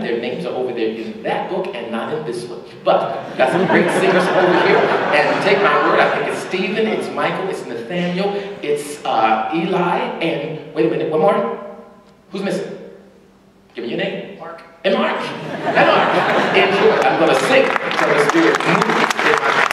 them. Their names are over there in that book and not in this one. But we've got some great singers over here. And take my word, I think it's Stephen, it's Michael, it's Nathaniel, it's Eli, and wait a minute, one more? Who's missing? Give me your name. Mark. And Mark. And Mark. Enjoy. I'm going to sing until the Spirit moves in my heart.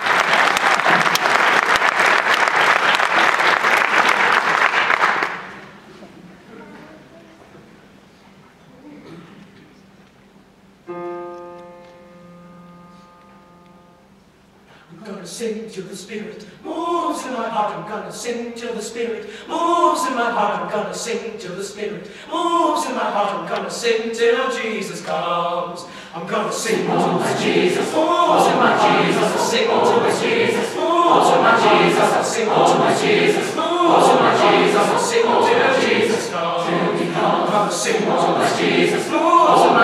I'm gonna sing till the Spirit moves in my heart. I'm gonna sing till the Spirit moves in my heart. I'm gonna sing till the Spirit moves in my heart. I'm gonna sing till Jesus comes. I'm gonna sing till my Jesus moves in my Jesus. I'll sing till my Jesus moves in my Jesus. I'll sing till my Jesus moves in my Jesus. I'll sing till Jesus comes. I'm gonna sing till my Jesus moves in my